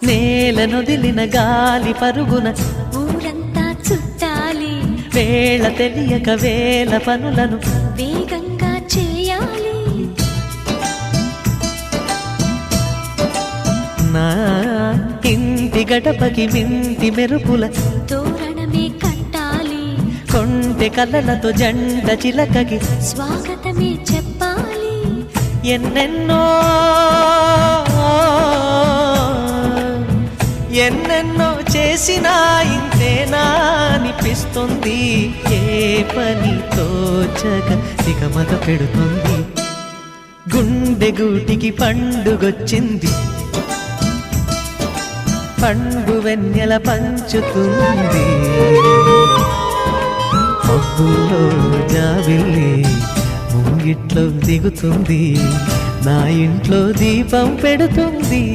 నేలనొదిలిన గాలి పరుగున ఊరంతా చుట్టాలి, వేళ తెలియక వేల పనులను వేగంగా చేయాలి. నా ఇంటి గడపకి వింటి మెరుపుల తోరణమే కట్టాలి, కొంటె కలలతో జంట చిలకకి స్వాగతమే చెప్పాలి. ఎన్నెన్నో ఎన్నెన్నో చేసినా ఇంతేనా అనిపిస్తుంది. ఏ పని తోచక దిగమగ పెడుతుంది. గుండె గూటికి పండుగొచ్చింది, పండు వెన్నెల పంచుతుంది. మబ్బుల్లో జాబిల్లి ముంగిట్లో దిగుతుంది, నా ఇంట్లో దీపం పెడుతుంది.